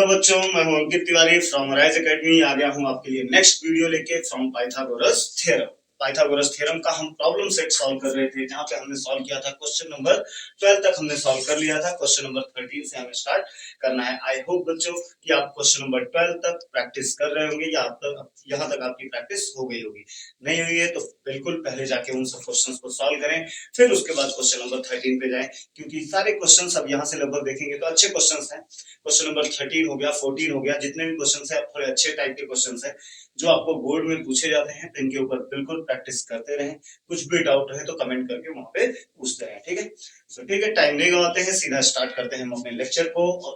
बच्चों, मैं हूं Ankit Tiwari from rise academy. आ गया हूं आपके लिए नेक्स्ट वीडियो लेके from Pythagoras theorem. Pythagoras theorem का हम प्रॉब्लम सेट सॉल्व कर रहे थे, जहां पे हमने सॉल्व किया था क्वेश्चन नंबर 12 तक हमने सॉल्व कर लिया था। क्वेश्चन नंबर 13 से हमें स्टार्ट करना है। आई होप बच्चों कि आप क्वेश्चन नंबर 12 तक प्रैक्टिस कर रहे होंगे या आप तक यहाँ तक आपकी प्रैक्टिस हो गई होगी। नहीं हुई है तो बिल्कुल पहले जाके उन सब क्वेश्चंस को सॉल्व करें, फिर उसके बाद क्वेश्चन नंबर 13 पे जाएं, क्योंकि सारे क्वेश्चंस अब यहाँ से लगभग देखेंगे तो अच्छे क्वेश्चंस हैं। क्वेश्चन नंबर 13 हो गया, 14 हो गया, जितने भी क्वेश्चंस हैं थोड़े अच्छे टाइप के क्वेश्चंस हैं जो आपको बोर्ड में पूछे जाते हैं, तो इनके ऊपर बिल्कुल प्रैक्टिस करते रहें। कुछ भी डाउट रहे तो कमेंट करके वहां पे पूछते रहें, ठीक है। तो ठीक है, टाइम नहीं गवाते हैं, सीधा स्टार्ट करते हैं हम अपने लेक्चर को और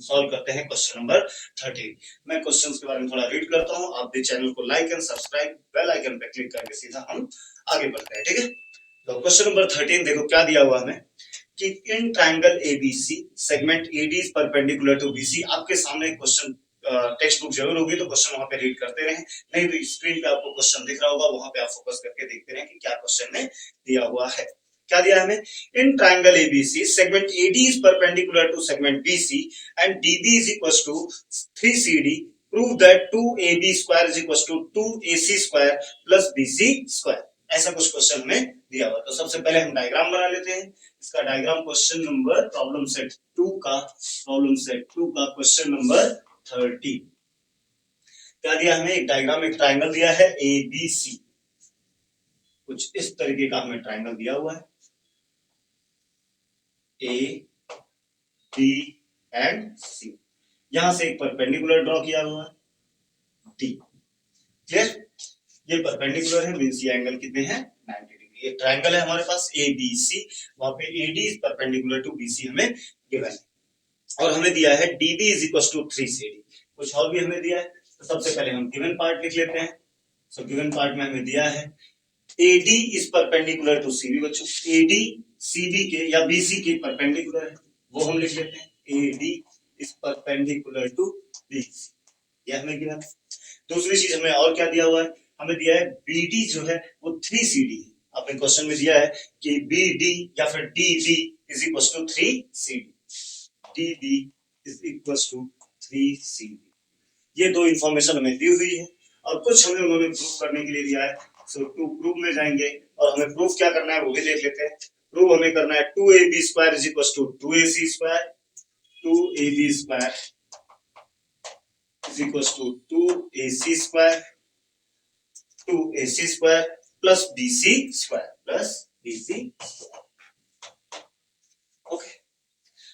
सॉल्व करते हैं क्वेश्चन नंबर 13। मैं क्वेश्चंस के बारे में थोड़ा रीड करता हूं, आप भी चैनल को like and subscribe, bell icon पे क्लिक करके सीधा हम आगे बढ़ते हैं, ठीक है। तो क्वेश्चन नंबर 13 देखो क्या दिया हुआ हमें कि in triangle A B C segment A D is perpendicular to B C. आपके सामने क्वेश्चन टेक्स्ट बुक जरूर होगी तो क्वेश्चन वहां पे रीड करते रहें, नहीं तो स्क्रीन पे आपको क्वेश्चन दिख रहा होगा, वहां पे आप फोकस करके देखते रहें कि क्या क्वेश्चन में दिया हुआ है। क्या दिया हमें? In triangle A B C segment A D is perpendicular to segment B C and D B is equal to 3CD। Prove that 2AB square is equal to 2AC square plus BC square. ऐसा कुछ क्वेश्चन में दिया हुआ। तो सबसे पहले हम डायग्राम बना लेते हैं। इसका diagram question number problem set 2 का क्वेश्चन नंबर 30। क्या दिया हमें? एक डायग्राम, एक ट्रायंगल दिया है ABC। कुछ इस तरीके का हमें ट्रायंगल दिया हुआ है, A, B एंड C। यहां से एक परपेंडिकुलर ड्रॉ किया हुआ है D। क्लियर? ये परपेंडिकुलर है, मींस ये एंगल कितने हैं? 90 डिग्री। ये ट्रायंगल है हमारे पास ABC, वहां पे AD is perpendicular to BC हमें गिवन है, और हमें दिया है DB is equal to 3CD। कुछ और भी हमें दिया है, तो सबसे पहले हम गिवन पार्ट लिख लेते हैं। सो गिवन पार्ट में हमें दिया है AD is perpendicular to CB। बच्चों AD CB के या BC के परपेंडिकुलर है, वो हम लिख लेते हैं AD is perpendicular to BC, ये हमें गिवन है। दूसरी चीज हमें और क्या दिया हुआ है? हमें दिया है BD जो है वो 3CD है। आपने क्वेश्चन में दिया है कि BD या फिर DB is equal to 3CD। DB is equal to 3CD। ये दो इंफॉर्मेशन हमें दी हुई है और कुछ हमें उन्होंने प्रूफ करने के लिए दिया है। सो टू प्रूफ में जाएंगे और हमें प्रूफ क्या करना है वो भी देख लेते हैं। प्रूफ हमें करना है 2AB square is equal to 2AC square. 2AB square is equals to 2AC square, 2AC square plus BC square plus BC square। Okay,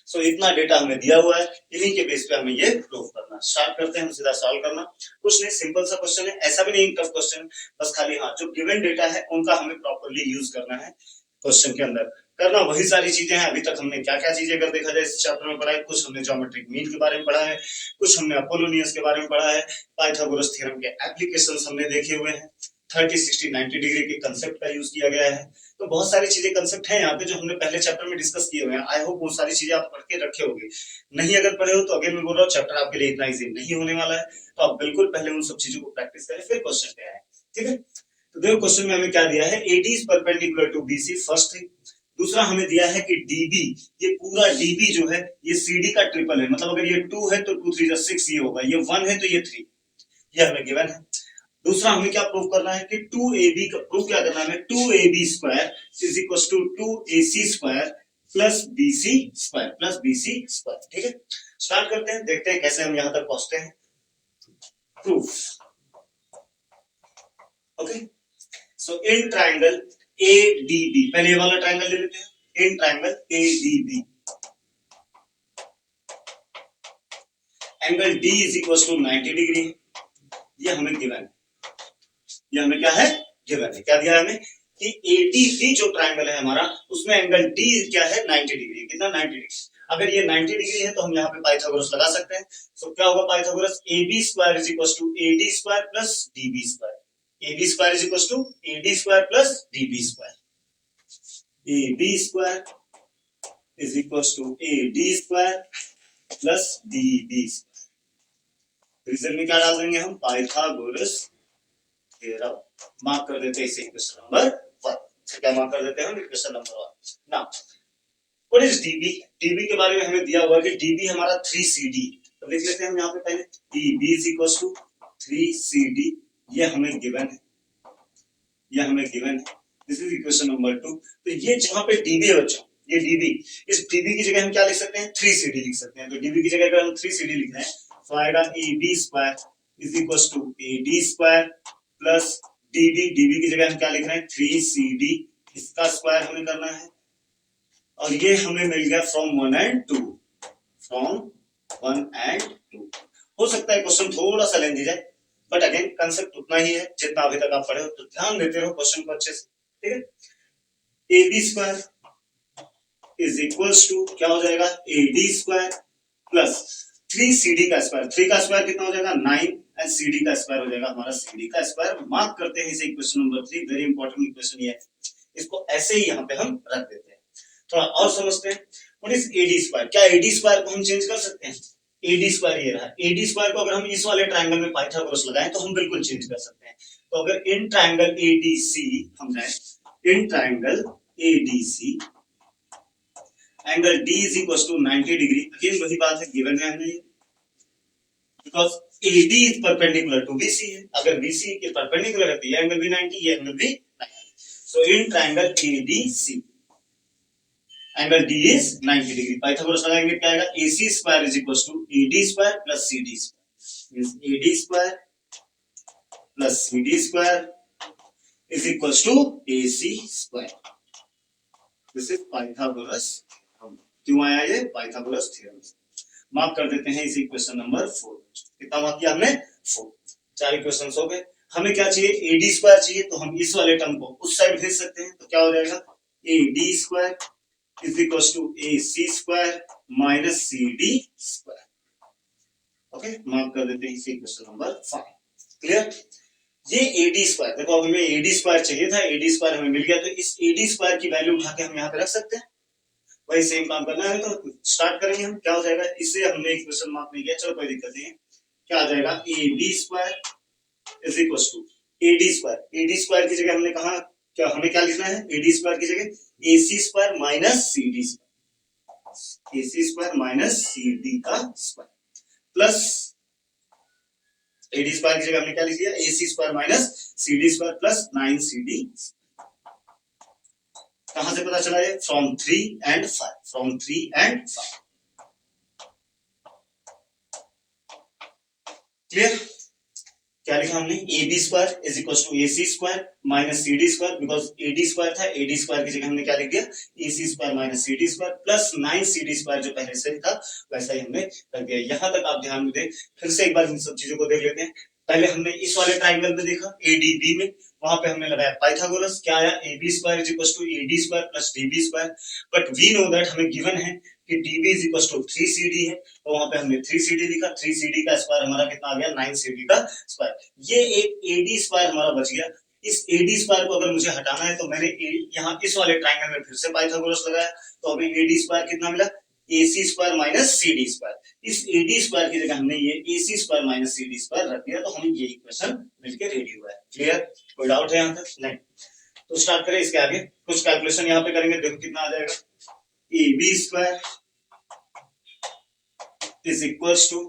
so इतना डेटा हमें दिया हुआ है, इन्हीं के बेस पे हमें ये प्रूव करना। स्टार्ट करते हैं हम सीधा सॉल्व करना। कुछ नहीं, सिंपल सा क्वेश्चन है, ऐसा भी नहीं टफ क्वेश्चन, बस खाली हाँ जो गिवन डेटा है उनका हमें प्रॉपर्ली यूज करना है क्वेश्चन के अंदर। करना वही सारी चीजें हैं। अभी तक हमने क्या क्या चीजें अगर देखा जाए इस चैप्टर में पढ़ा है, कुछ हमने ज्योमेट्रिक मीन के बारे में पढ़ा है, कुछ हमने अपोलोनियस के बारे में पढ़ा है, पाइथागोरस थ्योरम के एप्लीकेशंस हमने देखे हुए हैं, 30, 60, 90 डिग्री के कंसेप्ट का यूज किया गया है। तो बहुत सारी चीजें कंसेप्ट हैं यहाँ पे जो हमने पहले चैप्टर में डिस्कस किए हुए हैं। आई होप वो सारी चीजें आप पढ़ के रखे होंगे। नहीं अगर पढ़े हो तो अगेन मैं बोल रहा हूँ चैप्टर आपके लिए इतना इजी नहीं होने वाला है, तो आप बिल्कुल पहले उन सब चीजों को प्रैक्टिस करें फिर क्वेश्चन पे आए, ठीक है। तो देखो क्वेश्चन में हमें क्या दिया है, AD is perpendicular to BC, first thing. दूसरा हमें दिया है कि DB, ये पूरा DB जो है ये CD का ट्रिपल है, मतलब अगर ये 2 है तो 2 3 6 ये होगा, ये 1 है तो ये 3, ये हमें गिवन है। दूसरा हमें क्या प्रूव करना है कि 2AB का प्रूफ क्या करना है, 2AB square is equal to 2AC square plus BC square, ठीक है। स्टार्ट करते हैं, देखते हैं कैसे हम यहां तक पहुंचते हैं। Proof, okay. So in triangle ADB, पहले ये वाला ट्रायंगल ले लेते हैं। In triangle ADB angle D is equal to 90 degree, ये हमें गिवन है। ये हमें क्या है? गिवन है। क्या दिया है हमें कि ADB जो ट्रायंगल है हमारा, उसमें एंगल D क्या है? 90 डिग्री। कितना? 90 डिग्री। अगर ये 90 डिग्री है तो हम यहाँ पे पाइथागोरस लगा सकते हैं। सो क्या होगा Pythagoras? AB square is equal to AD square plus DB square. AB square is equal to AD square plus DB square. AB square is equal to AD square plus DB square. Reason में क्या डाल देंगे हम? Pythagoras theorem. Mark कर देते हैं इसे equation number 1। क्या मार्क कर देते हैं हम? Equation number 1। Now what is DB? DB के बारे में हमें दिया हुआ है कि DB हमारा 3CD, तो लिख लेते हैं हम यहाँ पे पहले E B is equal to 3CD, ये हमें गिवन है, ये हमें गिवन है। This is equation number 2। तो ये जहां पे डीबी है बच्चों, ये डीबी, इस डीबी की जगह हम क्या लिख सकते हैं, 3CD लिख सकते हैं। तो डीबी की जगह अगर हम 3CD लिख रहे हैं तो आएगा AB square is equal to AD square plus D B, D B की जगह हम क्या लिख रहे हैं 3CD, इसका स्क्वायर हमें करना है। और ये हमें मिल गया फ्रॉम 1 एंड 2, फ्रॉम 1 एंड 2। हो सकता है क्वेश्चन थोड़ा सा लेंदी जाए, बट अगेन कंसेप्ट उतना ही है जितना अभी तक आप पढ़े हो, तो ध्यान देते रहो क्वेश्चन को अच्छे से, ठीक है। AB square is equals to क्या हो जाएगा, AD स्क्वायर प्लस 3CD का स्क्वायर, 3 का स्क्वायर कितना हो जाएगा 9, एंड CD का स्क्वायर हो जाएगा हमारा CD का स्क्वायर। मार्क करते हैं इसे equation number 3, very important equation ये है, इसको ऐसे ही यहाँ पे हम रख देते हैं। थोड़ा और समझते हैं, व्हाट इज AD स्क्वायर, क्या AD स्क्वायर को हम चेंज कर सकते हैं, AD स्क्वायर ये रहा, AD स्क्वायर को अगर हम इस वाले ट्रायंगल में पाइथागोरस लगाएं तो हम बिल्कुल चेंज कर सकते हैं। तो अगर इन ट्रायंगल ADC हम जाएं, इन triangle ADC angle D is equals to 90 degree, again वही बात है, गिवन है हमें, because AD is perpendicular to BC है, अगर BC के परपेंडिकुलर है तो ये एंगल भी 90, ये एंगल भी 90। So in triangle ADC angle D is 90 degree, Pythagoras लगाएंगे क्या आएगा, AC square is equal to AD square plus CD square, means AD square plus CD square is equal to AC square. This is Pythagoras, क्यों आया ये, Pythagoras theorem. Mark कर देते हैं इस इक्वेशन नंबर 4। कितना मार्क किया हमने, 4। 4 इक्वेशंस हो गए। हमें क्या चाहिए, AD स्क्वायर चाहिए, तो हम इस वाले टर्म को उस साइड भेज सकते हैं, तो क्या हो जाएगा AD square is equal to AC square minus CD square. Okay, mark कर देते हैं इस इक्वेशन नंबर 5। क्लियर, ये AD स्क्वायर, देखो हमें AD स्क्वायर चाहिए था, AD स्क्वायर हमें मिल गया, तो इस AD स्क्वायर की वैल्यू उठा के हम यहाँ पे रख सकते हैं। वही सेम काम करना है, तो स्टार्ट करेंगे हम। क्या हो जाएगा, इससे हमने इक्वेशन मार्क नहीं किया, चलो कोई दिक्कत नहीं है। क्या आ जाएगा, AB square is equal to AD square, AD square की जगह हमने कहा, क्या हमें क्या लिखना है, AD स्क्वायर की जगह AC square minus CD square, AC square minus CD का स्क्वायर प्लस AD स्क्वायर की जगह हमने क्या लिख दिया, AC square minus CD square plus 9CD। कहां से पता चला ये, from 3 and 5, from 3 and 5। Clear, क्या लिखा हमने, AB square is equal to AC square minus CD square, because AD square था, AD स्क्वायर की जगह हमने क्या लिख दिया, AC square minus CD square plus 9CD square, जो पहले से था वैसा ही हमने कर दिया। यहां तक आप ध्यान में दें, फिर से एक बार इन सब चीजों को देख लेते हैं। पहले हमने इस वाले ट्राइंगल में देखा ADB में, वहां पे हमने लगाया पाइथागोरस, क्या आया, AB square is equal to AD square plus DB square, but we know that हमें गिवन है कि DB is equal to 3CD है, तो वहां पे हमने 3CD लिखा, 3CD का स्क्वायर हमारा कितना आ गया, 9CD का स्क्वायर। ये एक AD स्क्वायर हमारा बच गया। इस AD स्क्वायर को अगर मुझे हटाना है तो मैंने यहाँ इस वाले ट्राइंगल में फिर से पाइथागोरस लगाया, तो हमें AD स्क्वायर कितना मिला, AC square minus CD square. इस AD स्क्वायर की जगह हमने ये AC square minus CD square रख दिया, तो हमें ये इक्वेशन मिलके रेडी हुआ है। क्लियर, कोई डाउट है यहाँ तक, नहीं? तो स्टार्ट करें इसके आगे, कुछ कैलकुलेशन यहाँ पे करेंगे, देखो कितना आ जाएगा, AB square is equal to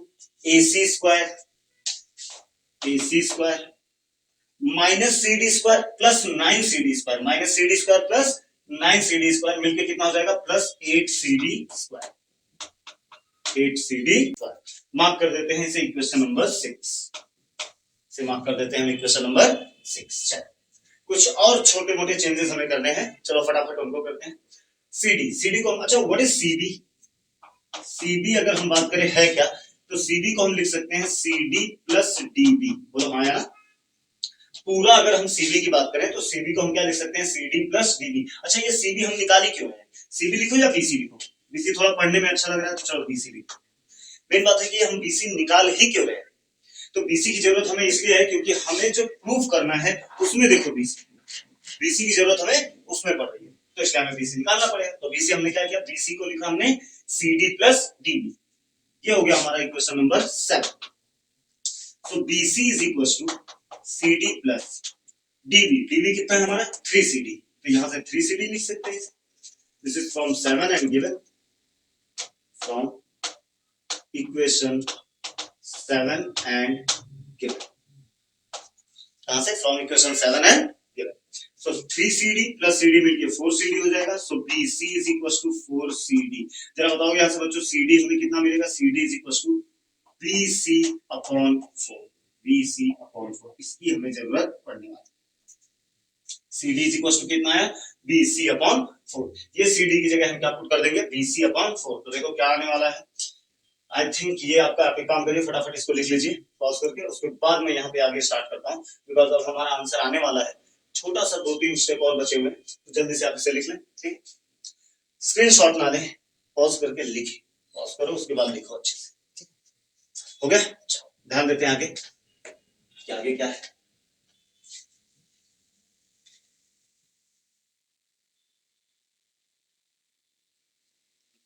AC square, AC square minus CD square plus 9CD square, minus CD square plus 9CD square मिलके कितना हो जाएगा, plus 8CD square, 8CD square. Mark कर देते हैं इसे इक्वेशन नंबर 6 से, मार्क कर देते हैं इक्वेशन नंबर 6। कुछ और छोटे मोटे चेंजेस हमें करने हैं, चलो फटाफट उनको करते हैं। CD को, अच्छा व्हाट इज CB अगर हम बात करें है क्या, तो CB को हम लिख सकते हैं CD प्लस DB, बोलो हाँ या ना। पूरा अगर हम CB की बात करें तो CB को हम क्या लिख सकते हैं, CD प्लस DB। अच्छा ये CB हम निकाली क्यों है, CB लिखो या BC लिखो, BC थोड़ा पढ़ने में अच्छा लग रहा है तो चलो BC लिखो। मेन बात है कि हम BC निकाल ही क्यों रहे हैं, तो BC की जरूरत हमें इसलिए है क्योंकि हमें जो प्रूफ करना है उसमें देखो BC की जरूरत हमें उसमें पड़ रही है, तो इसलिए हमें BC निकालना पड़ेगा। तो BC हमने क्या किया, BC को लिखा हमने CD प्लस DB, ये हो गया हमारा equation number 7। So BC is equal to CD plus DB कितना है हमारा 3CD, तो यहां से 3CD लिख सकते हैं। This is from 7 and given from equation 7 and given. कहां से? From equation 7 and given. So 3CD plus CD मिलके 4CD हो जाएगा। So BC is equal to 4CD। जरा बताओगे यहां से बच्चों, CD हमें कितना मिलेगा? CD is equal to BC upon 4। BC upon 4 इसकी हमें जरूरत पड़ने वाली। CD इज इक्वल टू कितना है? BC upon 4। ये CD की जगह हम क्या पुट कर देंगे? BC upon 4। तो देखो क्या आने वाला है। आई थिंक ये आपका, आप एक काम करिए, फटाफट इसको लिख लीजिए पॉज करके, उसके बाद मैं यहाँ पे आगे स्टार्ट करता हूँ, बिकॉज अब हमारा आंसर आने वाला है। छोटा सा 2-3 स्टेप और बचे हुए हैं, तो जल्दी से आप इसे लिख लें। ठीक, स्क्रीनशॉट ना लें, पॉज करके लिखिए। पॉज करो, उसके बाद लिखो अच्छे से। हो गया? ध्यान देते हैं आगे आगे क्या है।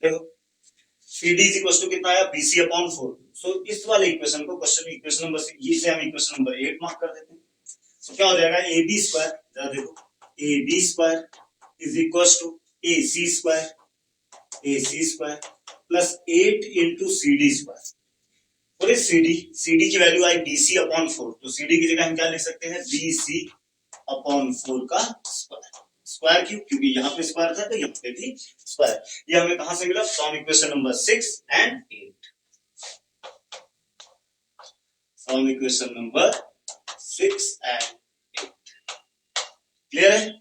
देखो CD इज इक्वल टू कितना आया? BC upon 4। सो इस वाले इक्वेशन को इक्वेशन नंबर से ये से हम इक्वेशन नंबर 8 मार्क कर देते हैं। सो क्या हो जाएगा? AB स्क्वायर, जरा देखो, AB square is equal to AC square plus 8 into CD square. और इस CD की वैल्यू आई BC अपॉन 4, तो CD की जगह हम क्या लिख सकते हैं? BC अपॉन 4 का स्क्वायर। स्क्वायर क्यों? क्योंकि यहाँ पे स्क्वायर था, तो यहाँ पे भी स्क्वायर। ये हमें कहां से मिला? From equation number 6 and 8। From equation number 6 and 8। Clear है?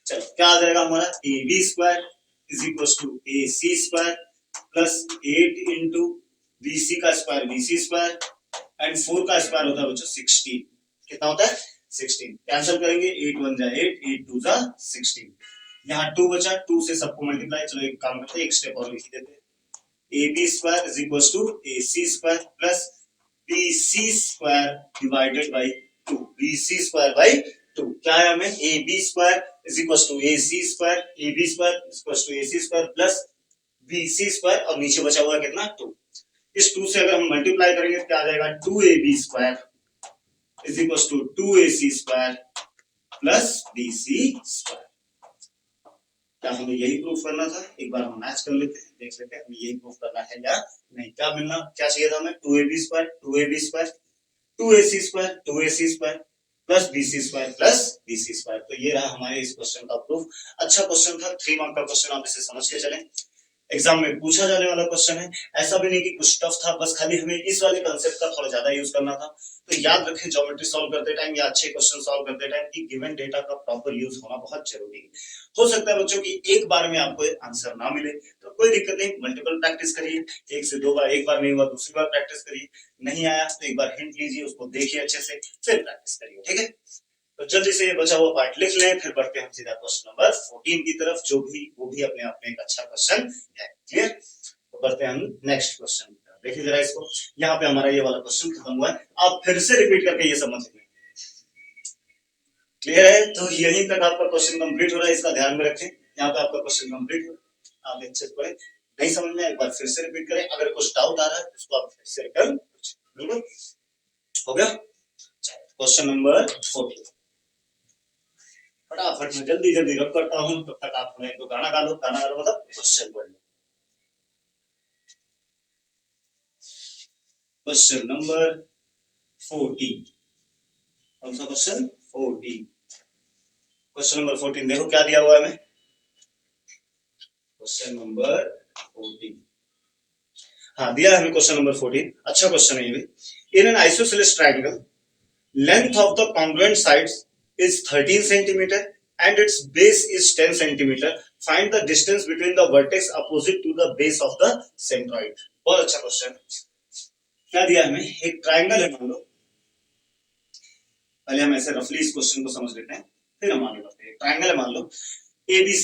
चलो क्या आ जाएगा हमारा? AB square is equal to AC square plus 8 into BC का स्क्वायर BC स्क्वायर एंड 4 का स्क्वायर होता है बच्चों 16। कितना होता है? 16। कैंसिल करेंगे, 8 1 जा 8, 8 2 जा 16। यहाँ 2 बचा, 2 से सबको मल्टीप्लाई। चलो एक काम करते हैं, एक स्टेप और लिख देते हैं। AB square is equal to AC square plus BC square divided by 2। BC square by 2 क्या है हमें? AB square is equal to AC square, AB square is equal to AC square plus BC square, और नीचे बचा हुआ कितना? 2। इस 2 से अगर हम मल्टीप्लाई करेंगे तो क्या आ जाएगा? 2AB square is equal to 2AC square plus BC square. क्या हमें यही प्रूफ करना था? एक बार हम मैच कर लेते हैं, देख लेते हैं हमें यही प्रूफ करना है या नहीं। क्या मिलना, क्या चाहिए था हमें? 2AB square 2AC square 2AC square plus BC square plus BC square. तो ये रहा हमारे इस क्वेश्चन का प्रूफ। अच्छा क्वेश्चन था, 3 मार्क का क्वेश्चन, आप इसे समझ के चलें। एग्जाम में पूछा जाने वाला क्वेश्चन है, ऐसा भी नहीं कि कुछ टफ था, बस खाली हमें इस वाले कंसेप्ट का थोड़ा ज्यादा यूज करना था। तो याद रखें, ज्योमेट्री सॉल्व करते टाइम या अच्छे क्वेश्चन सॉल्व करते टाइम कि गिवन डेटा का प्रॉपर यूज होना बहुत जरूरी है। हो सकता है बच्चों की एक बार में आपको आंसर ना मिले, तो कोई दिक्कत नहीं, मल्टीपल प्रैक्टिस करिए। 1 से 2 बार, एक बार नहीं हुआ दूसरी बार प्रैक्टिस करिए, नहीं आया तो एक बार हिंट लीजिए, उसको देखिए अच्छे से, फिर प्रैक्टिस करिए। ठीक है, तो जल्दी से ये बचा हुआ पार्ट लिख लें, फिर बढ़ते हैं सीधा क्वेश्चन नंबर 14 की तरफ, जो भी वो भी अपने आप में एक अच्छा क्वेश्चन है। क्लियर? तो बढ़ते हैं हम नेक्स्ट क्वेश्चन। देखिए जरा इसको, यहाँ पे हमारा ये वाला क्वेश्चन खत्म हुआ है, आप फिर से रिपीट करके ये समझ लें। क्लियर है? तो यहीं तक आपका क्वेश्चन कंप्लीट हो रहा है, इसका ध्यान में रखें। यहाँ पे आपका क्वेश्चन कंप्लीट हो रहा है, आप अच्छे से पढ़े। नहीं समझ में, एक बार फिर से रिपीट करें, अगर कुछ डाउट आ रहा है उसको आप फिर से रिटर्न बिल्कुल। हो गया? क्वेश्चन नंबर 14 फटाफट में जल्दी जल्दी रब करता हूं, तब तक आप हमें तो गाना गा लो, गाना गा लो मतलब क्वेश्चन पढ़ लो। क्वेश्चन नंबर 14, कौन सा क्वेश्चन? 14। क्वेश्चन नंबर 14 देखो क्या दिया हुआ है हमें। क्वेश्चन नंबर 14, हाँ दिया है हमें क्वेश्चन नंबर 14। अच्छा क्वेश्चन है ये भी। In an isosceles triangle, length of the congruent sides is 13 centimeter and its base is 10 centimeter. Find the distance between the vertex opposite to the base of the centroid. बहुत अच्छा question. क्या दिया हमें? एक triangle है मान लो, पहले हम ऐसे रफली इस क्वेश्चन को समझ लेते हैं, फिर हम आगे बढ़ते हैं। ट्रायंगल है मान लो ABC,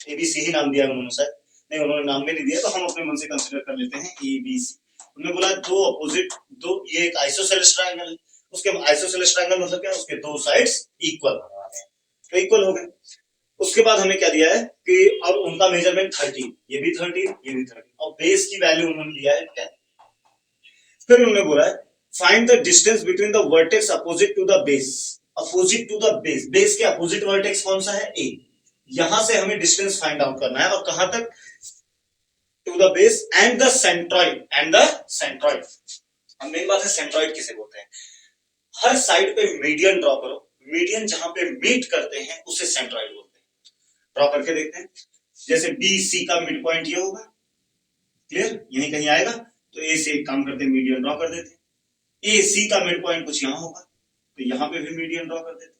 ABC ही नाम दिया है उन्होंने, शायद नहीं उन्होंने नाम भी नहीं दिया, तो हम अपने मन से कंसीडर कर लेते हैं ABC। उन्होंने बोला दो अपोजिट, दो, ये एक आइसोसेलेस ट्रायंगल है, उसके आइसोसेलेस ट्रायंगल मतलब क्या? उसके दो साइड्स इक्वल होने वाले हैं, तो इक्वल हो गए। उसके बाद हमें क्या दिया है कि और उनका मेजरमेंट 13, ये भी 13, ये भी 13, और बेस की वैल्यू उन्होंने दिया है 10। फिर उन्होंने बोला है find the distance between the vertex opposite to the base. Opposite to the base, base के अपोजिट वर्टेक्स कौन सा है? ए। यहां से हमें डिस्टेंस फाइंड आउट करना है, और कहां तक? To the base and the centroid. अब मेन बात है सेंट्रॉइड किसे बोलते हैं। हर साइड पे मीडियन ड्रॉ करो, मीडियन जहां पे मीट करते हैं उसे सेंट्रॉइड बोलते हैं। ड्रॉ करके देखते हैं, जैसे बी सी का मिड पॉइंट ये होगा, क्लियर, यहीं कहीं आएगा, तो ए से एक काम करते हैं मीडियन ड्रॉ कर देते हैं। ए सी का मिड पॉइंट कुछ यहां होगा, तो यहां पे भी मीडियन ड्रॉ कर देते हैं।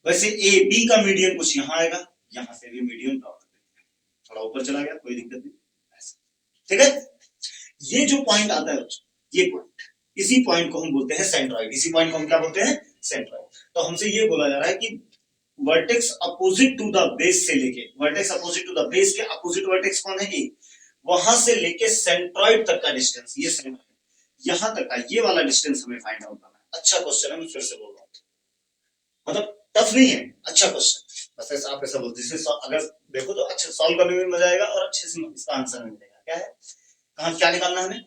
वैसे ए बी का मीडियन कुछ यहां आएगा, यहां से भी मीडियन ड्रॉ कर देते हैं। थोड़ा ऊपर चला गया, कोई दिक्कत नहीं, ऐसा, ठीक है। ये जो पॉइंट आता है, ये पॉइंट, इसी पॉइंट को हम बोलते हैं सेंट्रॉइड। इसी पॉइंट को हम क्या बोलते हैं, सेंट्रॉइड। तो हमसे ये बोला जा रहा है कि vertex opposite to the base से लेके, vertex opposite to the base के अपोजिट वर्टेक्स कौन है, ए, वहां से लेके सेंट्रॉइड तक का डिस्टेंस, ये सेंट्रॉइड यहां तक का ये वाला डिस्टेंस हमें फाइंड आउट करना है। अच्छा क्वेश्चन है, मैं फिर से बोल रहा हूं, मतलब टफ नहीं है, अच्छा क्वेश्चन। बस ऐसा आप ऐसा बोलते हैं, अगर देखो तो अच्छा सॉल्व करने में मजा आएगा और अच्छे से इसका आंसर मिलेगा। क्या है, कहां क्या निकालना है हमें,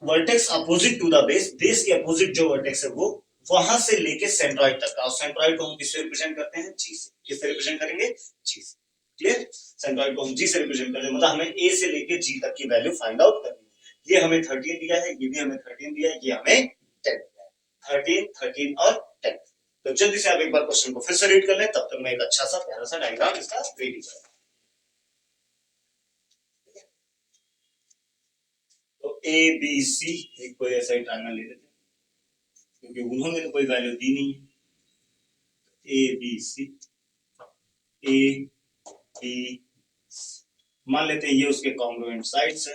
vertex opposite to the base, base के अपोजिट जो वर्टेक्स है वो, वहां से लेके सेंट्रॉइड तक का। और सेंट्रॉइड को हम किससे रिप्रेजेंट करते हैं, जी से। किससे रिप्रेजेंट करेंगे, जी से, क्लियर। सेंट्रॉइड को हम जी से रिप्रेजेंट करते हैं, मतलब हमें ए से लेके जी तक की वैल्यू फाइंड आउट करनी है। ये हमें 13 दिया है, ये भी हमें 13 दिया है, ये हमें 10 दिया है, 13, 13 और 10। तो जल्दी से आप एक बार क्वेश्चन को फिर से रीड कर लें, तब तक मैं एक अच्छा सा प्यारा सा डायग्राम इसका रेडी कर। तो ए बी सी एक कोई ऐसा ही ट्रायंगल ले लेते हैं, क्योंकि उन्होंने तो कोई वैल्यू दी नहीं है। A B C, A B, मान लेते हैं ये उसके कॉन्ग्रुएंट साइड्स है।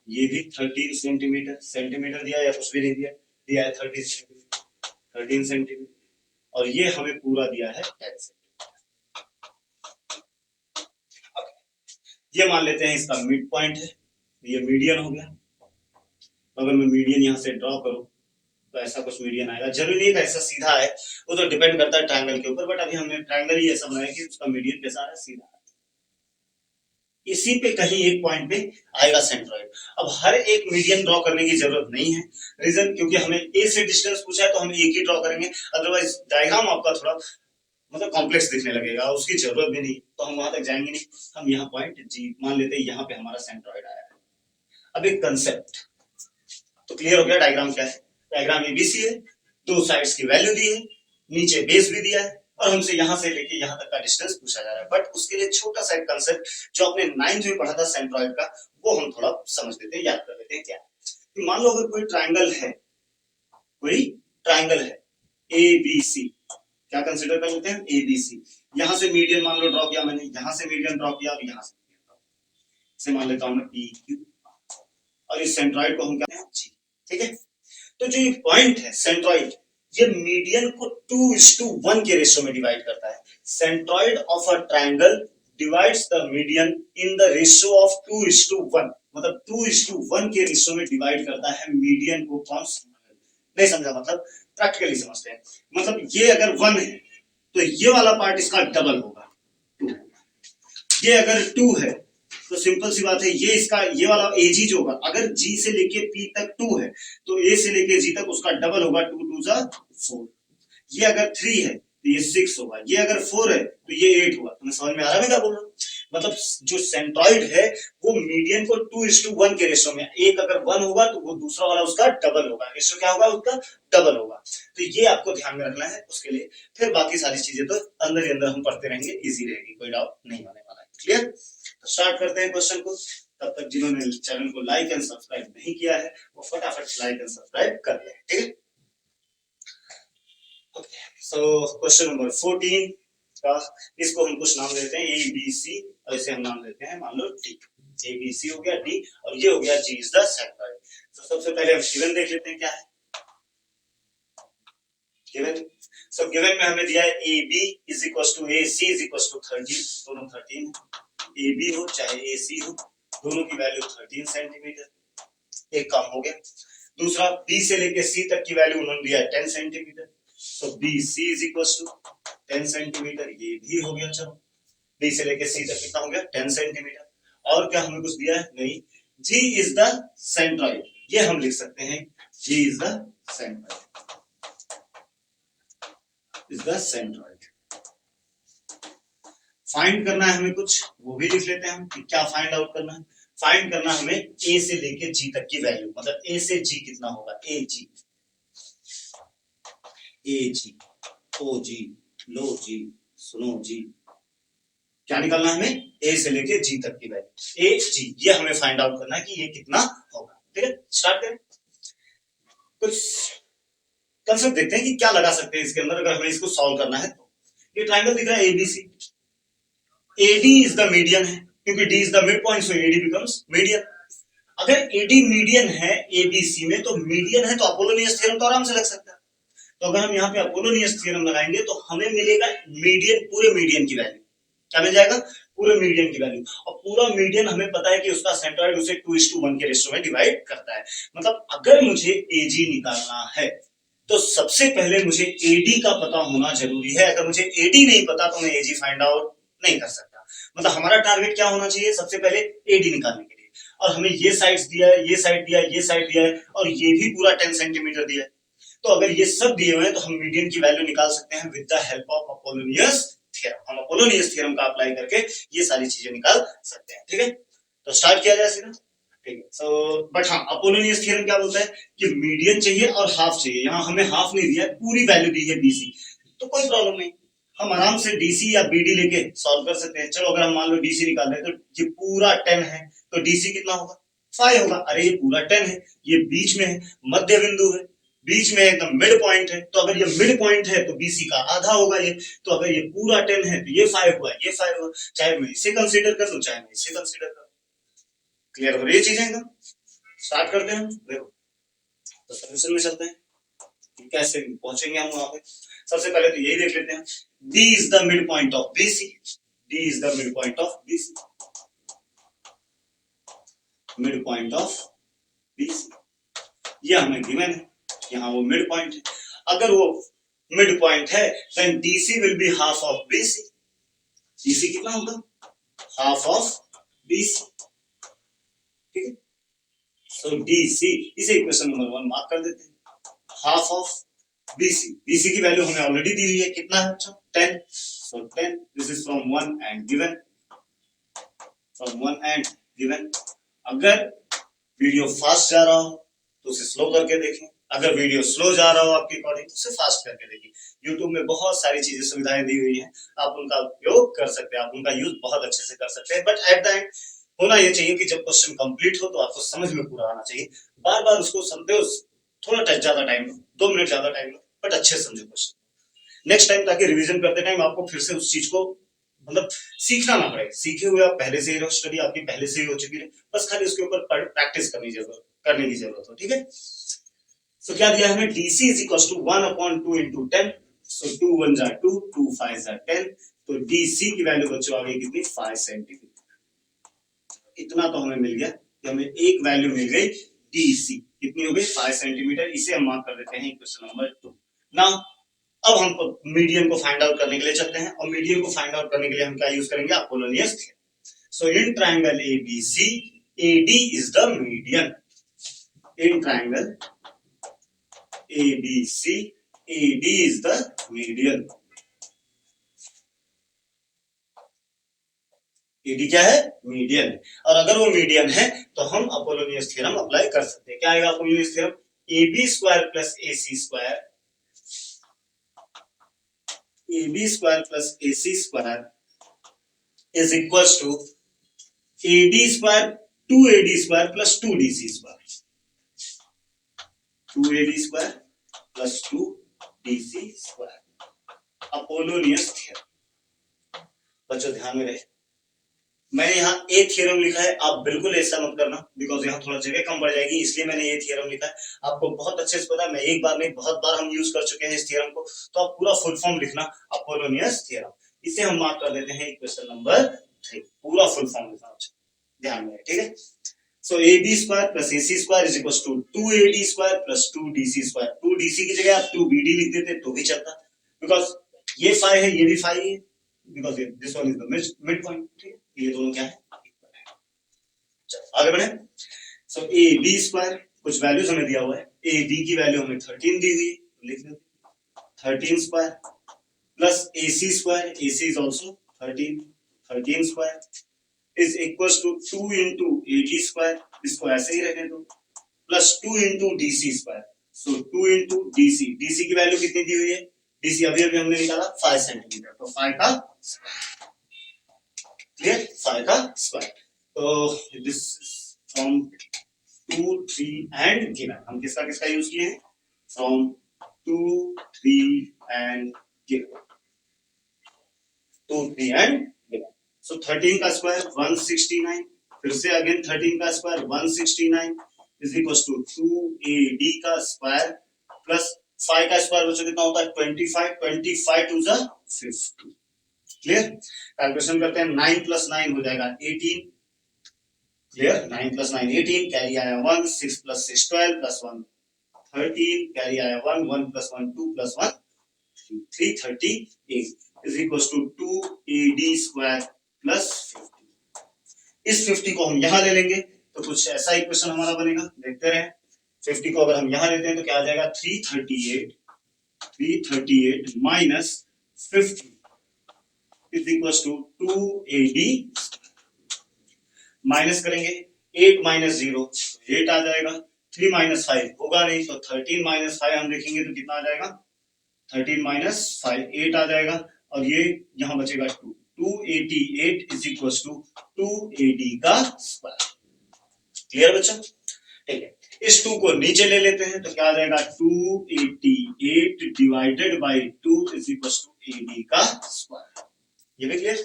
ये भी 13 सेंटीमीटर, सेंटीमीटर दिया या कुछ भी नहीं दिया, दिया है 13 सेंटीमीटर, 13 सेंटीमीटर, और ये हमें पूरा दिया है 10 सेंटीमीटर। ये मान लेते हैं इसका मिड पॉइंट है, ये मीडियन हो गया। अगर मैं मीडियन यहां से ड्रॉ करूं तो ऐसा कुछ मीडियन आएगा, जरूरी नहीं है ऐसा सीधा है, वो तो डिपेंड करता है ट्रायंगल के ऊपर, बट अभी हमने ट्रायंगल ही ऐसा बनाया कि उसका मीडियन कैसा है, सीधा है। इसी पे कहीं एक पॉइंट पे आएगा सेंट्रॉइड। अब हर एक मीडियन ड्रॉ करने की जरूरत नहीं है, रीजन क्योंकि हमें ए से डिस्टेंस पूछा है तो हम एक ही ड्रॉ करेंगे, अदरवाइज डायग्राम आपका थोड़ा मतलब कॉम्प्लेक्स दिखने लगेगा, उसकी जरूरत भी नहीं, तो हम वहां तक जाएंगे नहीं। हम यहाँ पॉइंट जी मान लेते हैं, यहाँ पे हमारा सेंट्रॉइड आया है। अब एक कंसेप्ट तो क्लियर हो गया, डायग्राम क्या है। डायग्राम एबीसी है, दो साइड्स की वैल्यू दी है, नीचे बेस भी दिया है, और हमसे यहां से लेके यहां तक का डिस्टेंस पूछा जा रहा है। बट उसके लिए छोटा सा कंसेप्ट जो आपने 9th में पढ़ा था सेंट्रॉइड का, वो हम थोड़ा समझ लेते हैं, याद कर लेते हैं। क्या है, मान लो अगर कोई ट्राइंगल है, कोई ट्राइंगल है ए बी सी, क्या कंसिडर कर लेते हैं, ए बी सी। यहां से मीडियन मान लो ड्रॉ किया मैंने, यहां से मीडियन ड्रॉ किया, और यहां से मान लेता हूं मैं पी क्यू, और इस सेंट्रॉइड को हम कहते हैं जी, ठीक है। तो जो ये पॉइंट है सेंट्रॉइड, ये मीडियन को 2:1 के रेशियो में डिवाइड करता है। Centroid of a triangle divides the median in the ratio of 2:1, मतलब 2:1 के रेशियो में डिवाइड करता है मीडियन को। कौन, नहीं समझा, मतलब प्रैक्टिकली समझते हैं। मतलब ये अगर 1 है तो ये वाला पार्ट इसका डबल होगा 2, ये अगर 2 है तो सिंपल सी बात है, ये इसका ये वाला एजी जो होगा, अगर जी से लेके पी तक 2 है तो ए से लेके जी तक उसका डबल होगा, 2 2 जा 4। ये अगर 3 है तो ये 6 होगा, ये अगर 4 है तो ये 8 होगा। तुम्हें समझ में आ रहा है क्या बोल रहा हूं। मतलब जो सेंट्रॉइड है वो मीडियन को 2:1 के रेशियो में, एक अगर 1 होगा तो वो दूसरा वाला उसका डबल होगा, रेशियो क्या होगा उसका, डबल होगा। तो ये आपको ध्यान में रखना है उसके लिए। फिर बाकी सारी चीजें तो अंदर ही अंदर हम पढ़ते रहेंगे, इजी रहेगी, कोई डाउट नहीं होने वाला है। क्लियर, तो स्टार्ट करते हैं क्वेश्चन को। तब तक जिन्होंने चैनल को लाइक एंड सब्सक्राइब नहीं किया है वो फटाफट लाइक एंड सब्सक्राइब कर ले, ठीक है। ओके, सो क्वेश्चन नंबर 14 का, इसको हम कुछ नाम देते हैं ए बी सी, और इसे हम नाम देते हैं मान लो डी। ए बी सी हो गया डी, और ये हो गया जी इज द सेंट्रॉइड। तो सबसे पहले हम गिवन देख लेते हैं क्या है गिवन। सो गिवन में हमें दिया है A B is equal to A C is equal to 13, दोनों 13 है। ए बी हो चाहे ए सी हो, दोनों की वैल्यू 13 सेंटीमीटर, एक काम हो गया। दूसरा, बी से लेके सी तक की वैल्यू उन्होंने दिया है 10 centimetre, so B C is equal to 10 centimetre, ये भी हो गया। चलो, बी से लेके सी तक कितना हो गया, 10 सेंटीमीटर। और क्या हमें कुछ दिया है, नहीं, जी इज द सेंट्रॉइड, ये हम लिख सकते हैं, G is the centroid, is the centroid. Find करना है हमें कुछ, वो भी लिख लेते हैं हम कि क्या फाइंड आउट करना है। फाइंड करना हमें ए से लेके जी तक की वैल्यू, मतलब ए से जी कितना होगा, ए जी, ओ जी, लो जी, सुनो जी, क्या निकालना है हमें, ए से लेके जी तक की वैल्यू, ए जी, ये हमें फाइंड आउट करना है कि ये कितना होगा। ठीक है, स्टार्ट करें। कुछ कंसेप्ट देखते हैं कि क्या लगा सकते हैं इसके अंदर अगर हमें इसको सॉल्व करना है तो। ये ट्राइंगल दिख रहा है ABC, AD is the median है क्योंकि D is the mid point, so AD becomes median. अगर AD मीडियन है ABC में तो मीडियन है, तो अपोलोनियस थ्योरम तो आराम से लग सकता है। तो अगर हम यहाँ पे अपोलोनियस थ्योरम लगाएंगे तो हमें मिलेगा मीडियन, पूरे मीडियन की वैल्यू क्या मिल जाएगा, पूरे मीडियन की वैल्यू। और पूरा मीडियन हमें पता है कि उसका सेंट्रॉइड उसे 2:1 के रेशियो में डिवाइड करता है। मतलब अगर मुझे AG निकालना है तो सबसे पहले मुझे AD का पता होना जरूरी है। अगर मुझे AD नहीं पता तो मैं AG फाइंड आउट नहीं कर सकता। मतलब हमारा टारगेट क्या होना चाहिए, सबसे पहले AD निकालने के लिए। और हमें ये साइड्स दिया है, ये साइड दिया है, ये साइड दिया है, और ये भी पूरा 10 सेंटीमीटर दिया है। तो अगर ये सब दिए हुए हैं तो हम मीडियन की वैल्यू निकाल सकते हैं with the help of Apollonius theorem. हम अपोलोनियस थ्योरम का अप्लाई करके ये सारी चीजें निकाल सकते हैं। ठीक है, तो स्टार्ट किया जाए सीधा। ठीक है, सो बट हाँ, अपोलोनियस थ्योरम क्या बोलता है कि मीडियन चाहिए और हाफ चाहिए। यहाँ हमें हाफ नहीं दिया, पूरी वैल्यू दी है BC, तो कोई प्रॉब्लम नहीं, हम आराम से DC या BD लेके सॉल्व कर सकते हैं। चलो अगर हम मान लो DC निकाल रहे हैं तो ये पूरा 10 है, तो DC कितना होगा, 5 होगा। अरे ये पूरा 10 है, ये बीच में है, मध्य बिंदु है, बीच में एकदम मिड पॉइंट है, तो अगर ये मिड पॉइंट है तो BC का आधा होगा ये। तो अगर ये पूरा 10 है तो ये 5 हुआ, ये 5 हुआ। चाहे मैं इसे कंसीडर कर लूं, चाहे मैं इसे कंसीडर कर लूं। क्लियर हो रही है चीजें एकदम। स्टार्ट करते हैं, देखो तो सोल्यूशन में चलते हैं, कैसे पहुंचेंगे हम वहां पे। सबसे पहले तो यही देख लेते हैं, D is the mid point of BC, D is the mid point of BC, mid point of BC, ये हमें गिवन है, यहाँ वो मिड पॉइंट है। अगर वो मिड पॉइंट है then DC will be half of BC, DC कितना होगा, हाफ ऑफ BC। ठीक है, सो DC, इसे इक्वेशन नंबर 1 मार्क कर देते हैं, हाफ ऑफ BC, BC की वैल्यू हमें ऑलरेडी दी हुई है, कितना है बच्चों, 10, so 10, this is from 1 and given, from 1 and given. अगर वीडियो फास्ट जा रहा हो तो उसे स्लो करके देखें, अगर वीडियो स्लो जा रहा हो आपके अकॉर्डिंग तो उसे फास्ट करके देखें। यूट्यूब में बहुत सारी चीजें सुविधाएं दी हुई हैं, आप उनका उपयोग कर सकते हैं, आप उनका यूज बहुत अच्छे से कर सकते हैं। बट एट द एंड होना ये चाहिए कि जब क्वेश्चन कंप्लीट हो तो आपको समझ में पूरा आना चाहिए। बार बार उसको समझते हो, थोड़ा ज्यादा टाइम लो, 2 मिनट ज्यादा टाइम लो, बट अच्छे समझो क्वेश्चन नेक्स्ट टाइम, ताकि रिवीजन करते टाइम आपको फिर से उस चीज को मतलब सीखना ना पड़े। सीखे हुए आप पहले से ही, स्टडी आपकी पहले से ही हो चुकी है, बस खाली उसके ऊपर प्रैक्टिस करने की जरूरत हो। ठीक है, सो क्या दिया हमें, DC is equal to 1/2 into 10, so 2 1 जा 2, 2 5 जा 10, तो DC की वैल्यू बच्चों आ गई कितनी, 5 सेंटीमीटर। इतना तो हमें मिल गया कि हमें एक वैल्यू मिल गई DC, कितनी हो गई, 5 सेंटीमीटर। इसे हम मार्क कर देते हैं क्वेश्चन नंबर 2। नाउ अब हम मीडियन को फाइंड आउट करने के लिए चलते हैं, और मीडियन को फाइंड आउट करने के लिए हम क्या यूज करेंगे, Apollonius theorem. So in triangle ABC, AD is the median, in triangle ABC, AD is the median। AD क्या है, मीडियन। और अगर वो मीडियन है तो हम अपोलोनियस थ्योरम अप्लाई कर सकते हैं। क्या आएगा Apollonius theorem, AB square plus AC square, AB square plus AC square is equal to AD square 2AD square plus 2DC square, 2AD square plus 2DC square, Apollonius theorem. बच्चों ध्यान में रहे, मैंने यहाँ ए थ्योरम लिखा है, आप बिल्कुल ऐसा मत करना, बिकॉज यहाँ थोड़ा जगह कम पड़ जाएगी, इसलिए मैंने ये थ्योरम लिखा है। आपको बहुत अच्छे से पता है, मैं एक बार नहीं बहुत बार हम यूज कर चुके हैं इस थ्योरम को, तो आप पूरा फुल फॉर्म लिखना, अपोलोनियस थ्योरम। इसे हम मार्क कर देते हैं इक्वेशन नंबर 3, पूरा फुल फॉर्म लिखना, ध्यान में। ठीक है, so AB square plus AC square is equal to 2AD square plus 2DC square. 2DC की जगह आप 2BD लिख देते तो भी चलता, बिकॉज ये 5 है, ये भी 5 है, because this one is the mid point. ठीक है, ये दोनों क्या है, आगे बढ़े। सो AB स्क्वायर, कुछ वैल्यूज हमें दिया हुआ है, AB की वैल्यू हमें 13 दी हुई है, लिख देते 13 square plus AC square, AC is also 13, 13 square is equal to 2 into AD square, इसको ऐसे ही रहने दो, plus 2 into DC square, so 2 into DC की वैल्यू कितनी दी हुई है, DC अभी अभी हमने निकाला 5 सेंटीमीटर, तो 5 का क्लियर, 5 का स्क्वायर। तो दिस फ्रॉम 2 3 एंड गिवन, हम किसका किसका यूज किए हैं, from 2 3 and given, 2 3 and given. So 13 का स्क्वायर 169, फिर से अगेन 13 का square 169 is equal to 2AD का स्क्वायर प्लस 5 का स्क्वायर बच्चों कितना होता है 25, 25 टू द 50, क्लियर। कैलकुलेशन करते हैं, 9 प्लस 9 हो जाएगा 18, क्लियर, 9 प्लस 9 18, कैरी आया 1, 6 प्लस 6 12 प्लस 1 13, कैरी आया 1, 1 plus 1 2 plus 1 338 is equal to 2AD square plus 50। इस 50 को हम यहां ले लेंगे तो कुछ ऐसा इक्वेशन हमारा बनेगा, देखते रहे। 50 को अगर हम यहां लेते हैं तो क्या आ जाएगा 338 minus 50 is equal to 2AD, minus करेंगे 8 माइनस 0 8 आ जाएगा, 3 माइनस 5 होगा नहीं, तो 13 माइनस 5 हम देखेंगे तो कितना आ जाएगा 13 माइनस 5 8 आ जाएगा, और ये यहां बचेगा 2, 288 इज इक्वल टू 2AD का स्क्वायर, क्लियर बच्चा, ठीक है। इस 2 को नीचे ले लेते हैं तो क्या आ जाएगा 288 divided by 2 is equal to AD का स्क्वायर, ये भी क्लियर।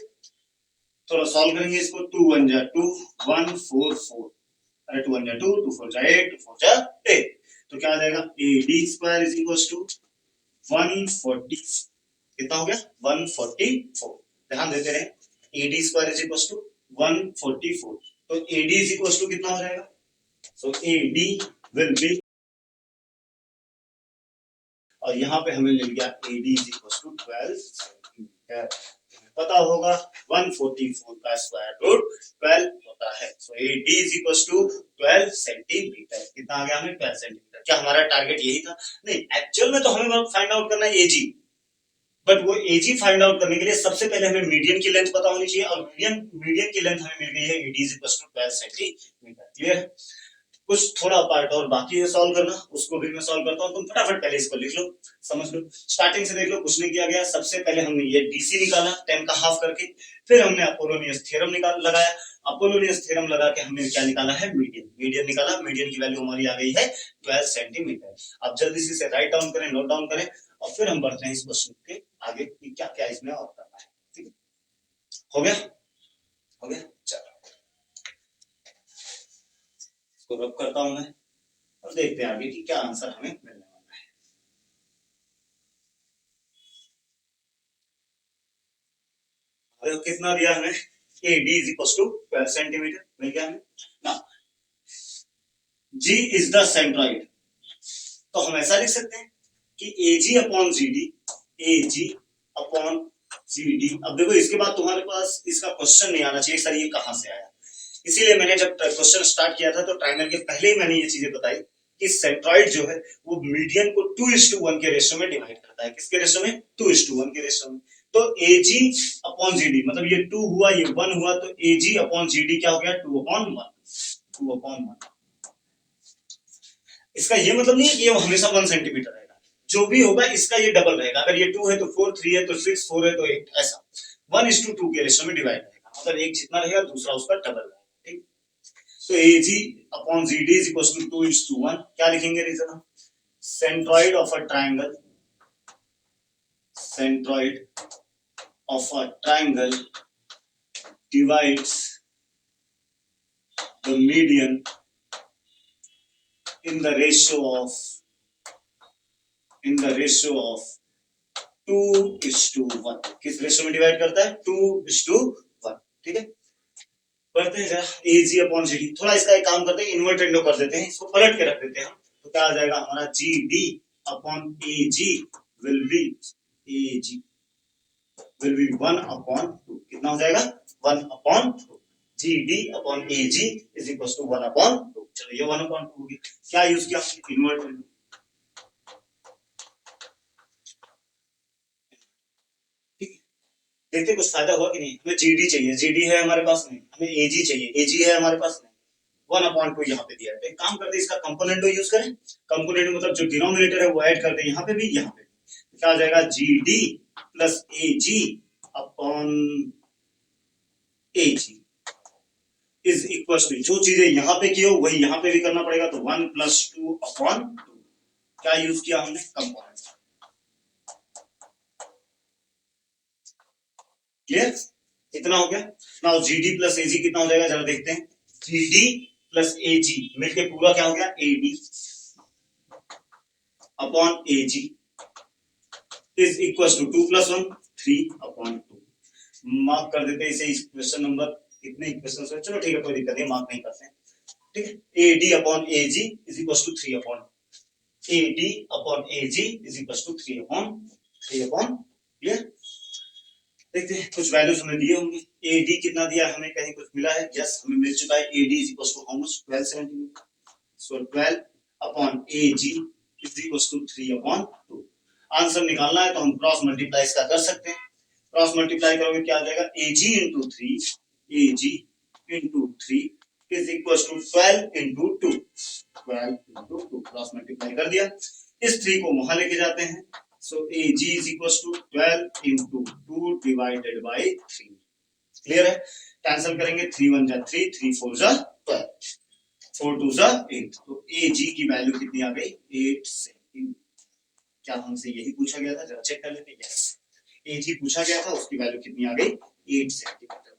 थोड़ा सॉल्व करेंगे इसको, 2 1 जा 2 1 4 4, अरे 2 1 जा 2 2 4 जा 8 2 4 जा 8, तो क्या आ जाएगा AD square is equal to 140, कितना हो गया 144, ध्यान देते रहे, AD square is equal to 144, तो AD इज इक्वल टू कितना हो जाएगा, सो AD विल बी, और यहां पे हमें मिल गया AD is equal to 12 centimetre, पता होगा 144 का स्क्वायर रूट 12 होता है, so AD is equal to 12 centimetre, कितना आ गया हमें 12 सेंटीमीटर। क्या हमारा टारगेट यही था, नहीं, एक्चुअल में तो हमें फाइंड आउट करना है AG, बट वो AG फाइंड आउट करने के लिए सबसे पहले हमें मीडियन की लेंथ पता होनी चाहिए, और मीडियन की लेंथ हमें मिल गई है AD is equal to 12 centimetre, clear. कुछ थोड़ा पार्ट और बाकी है सॉल्व करना, उसको भी मैं सॉल्व करता हूँ, तुम फटाफट पहले इसको लिख लो, समझ लो, स्टार्टिंग से देख लो, कुछ नहीं किया गया। सबसे पहले हमने ये DC निकाला 10 का हाफ करके, फिर हमने अपोलोनियस थ्योरम लगाया, अपोलोनियस थ्योरम लगा के हमने क्या निकाला है मीडियन निकाला, मीडियन की वैल्यू हमारी आ गई है 12 सेंटीमीटर। अब जल्दी से राइट डाउन करें, नोट डाउन करें, और फिर हम बढ़ते हैं इस क्वेश्चन के आगे कि क्या क्या इसमें और करना है, ठीक है, हो गया, चलो इसको रब करता हूं मैं, और देखते हैं आगे कि क्या आंसर हमें मिलने वाला है। तो कितना दिया हमें, AD is equal to 12 centimetre मिल गया हमें ना, G इज द सेंट्रॉइड, तो हम ऐसा लिख सकते हैं कि AG upon GD, AG upon GD। अब देखो इसके बाद तुम्हारे पास इसका क्वेश्चन नहीं आना चाहिए सर ये कहां से आया, इसीलिए मैंने जब क्वेश्चन स्टार्ट किया था तो ट्रायंगल के पहले ही मैंने ये चीजें बताई कि सेंट्रॉइड जो है वो मीडियन को 2:1 के रेशियो में डिवाइड करता है, किसके रेशियो में 2:1 के रेशियो में। तो AG अपॉन GD, मतलब ये 2 हुआ ये 1 हुआ, तो AG अपॉन GD क्या हो गया 2/1। इसका ये मतलब नहीं है कि ये हमेशा 1 सेंटीमीटर रहेगा, जो भी होगा इसका ये डबल रहेगा, अगर ये 2 है तो 4, 3 है तो 6, 4 है तो 8, ऐसा 1:2 के रेशियो में डिवाइड रहेगा, मतलब एक जितना रहेगा दूसरा उसका डबल रहेगा, ठीक। तो AG upon GD is equal to 2:1, क्या लिखेंगे रीजन हम, centroid of a triangle, centroid of a triangle divides the median in the ratio of 2:1, किस रेशियो में डिवाइड करता है 2:1, ठीक है। करते हैं जरा AG अपॉन GD, थोड़ा इसका एक काम करते हैं इन्वर्ट इंडो कर देते हैं, इसको पलट के रख देते हैं हम, तो क्या आ जाएगा हमारा GD upon AG will be 1/2, कितना हो जाएगा 1/2, GD upon AG is equal to 1/2। चलो ये 1/2 हो गया, क्या यूज किया इन्वर्ट इंडो, देखते कुछ फायदा हुआ कि नहीं। हमें जीडी चाहिए, जीडी है हमारे पास नहीं, हमें एजी चाहिए, एजी है हमारे पास नहीं, 1/2 यहाँ पे दिया है। तो एक काम करते इसका कंपोनेंट यूज करें, कंपोनेंट मतलब जो डिनोमिनेटर है वो ऐड कर दें यहाँ पे भी यहाँ पे, क्या आ जाएगा GD plus AG upon AG is equal to, जो चीजें यहाँ पे की हो वही यहाँ पे भी करना पड़ेगा, तो 1+2/2। क्या यूज किया हमने, कंपोनेंट। क्लियर, इतना हो गया। नाउ जीडी प्लस एजी कितना हो जाएगा जरा देखते हैं। जीडी प्लस एजी मिलके पूरा क्या हो गया, AD upon AG is equal to 2+1 3/2। Mark कर देते हैं इसे, इस क्वेश्चन नंबर इतने इक्वेशन से, चलो ठीक है कोई दिक्कत नहीं, मार्क नहीं करते हैं, ठीक है। AD upon AG is equal to 3/, AD upon AG is equal to 3/। Clear, देखते हैं कुछ वैल्यूज हमें दिए होंगे। एडी कितना दिया है हमें, कहीं कुछ मिला है, यस हमें मिल चुका है। AD is equal to how much, 12 centimetre, so 12 upon AG is equal to 3/2। Answer निकालना है तो हम क्रॉस मल्टीप्लाई इसका कर सकते हैं। क्रॉस मल्टीप्लाई करोगे क्या आ जाएगा, AG into 3, AG into 3 is equal to 12 into 2, 12 into 2, cross multiply कर दिया। इस 3 को वहां लेके जाते हैं, so AG is equals to 12 into 2 divided by 3। Clear है, कैंसिल करेंगे, 3 1 जा 3, 3 4 जा 12, 4 2 जा 8, तो AG की वैल्यू कितनी आ गई, 8 सेंटीमीटर। क्या हमसे यही पूछा गया था, जरा चेक कर लेते हैं। यस, AG पूछा गया था, उसकी वैल्यू कितनी आ गई, 8 सेंटीमीटर।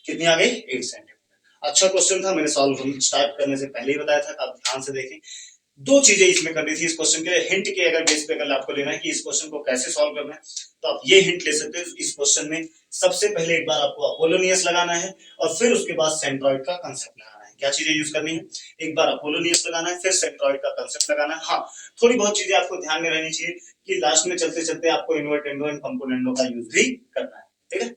कितनी आ गई, 8 सेंटीमीटर। अच्छा क्वेश्चन था, मैंने सॉल्व स्टार्ट करने से पहले ही बताया था, आप ध्यान से देखें। दो चीजें इसमें करनी थी इस क्वेश्चन के लिए, हिंट के अगर बेस पे अगर आपको लेना है कि इस क्वेश्चन को कैसे सॉल्व करना है, तो आप ये हिंट ले सकते हो। इस क्वेश्चन में सबसे पहले एक बार आपको अपोलोनियस लगाना है और फिर उसके बाद सेंट्रॉइड का कंसेप्ट लगाना है। क्या चीजें यूज करनी है, एक बार अपोलोनियस लगाना है, फिर सेंट्रॉइड का कंसेप्ट लगाना है। हाँ, थोड़ी बहुत चीजें आपको ध्यान में रहनी चाहिए कि लास्ट में चलते चलते आपको इन्वर्टेंडो एंड कंपोनेंडो का यूज भी करना है, ठीक है।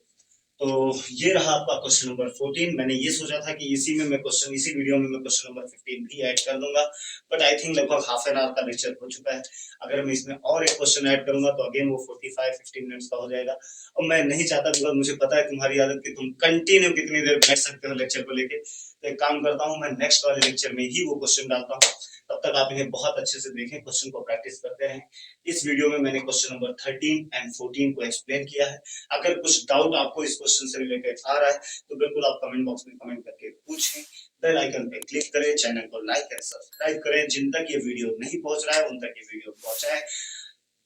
तो ये रहा आपका क्वेश्चन नंबर 14। मैंने ये सोचा था कि इसी में मैं क्वेश्चन, इसी वीडियो में मैं क्वेश्चन नंबर 15 भी ऐड कर दूंगा, बट आई थिंक लगभग हाफ एन आवर का लेक्चर हो चुका है। अगर मैं इसमें और एक क्वेश्चन ऐड करूंगा तो अगेन वो 45-50 मिनट्स का हो जाएगा, और मैं नहीं चाहता, बिकॉज मुझे पता है तुम्हारी आदत कि तुम कंटिन्यू कितनी देर बैठ सकते हो लेक्चर को लेके। तो एक काम करता हूँ, मैं नेक्स्ट वाले लेक्चर में ही वो क्वेश्चन डालता हूँ, तब तक आप इन्हें बहुत अच्छे से देखें, क्वेश्चन को प्रैक्टिस करते रहें। इस वीडियो में मैंने क्वेश्चन नंबर 13 एंड 14 को एक्सप्लेन किया है। अगर कुछ डाउट आपको इस क्वेश्चन से रिलेटेड आ रहा है तो बिल्कुल आप कमेंट बॉक्स में कमेंट करके पूछें। बेल आइकन पे क्लिक करें, चैनल को लाइक एंड सब्सक्राइब करें। जिन तक ये वीडियो नहीं पहुंच रहा है उन तक ये वीडियो पहुंचाएं।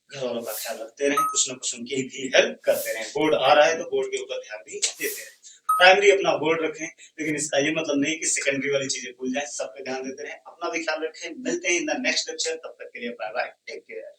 घर वालों का ख्याल रखते रहें, कुछ न कुछ उनकी भी हेल्प करते रहें। बोर्ड आ रहा है तो बोर्ड के ऊपर ध्यान भी देते रहें। प्राइमरी अपना बोर्ड रखें, लेकिन इसका ये मतलब नहीं कि सेकेंडरी वाली चीजें भूल जाएं। सब पे ध्यान देते रहें, अपना भी ख्याल रखें। मिलते हैं इन द नेक्स्ट लेक्चर, तब तक के लिए बाय बाय, टेक केयर।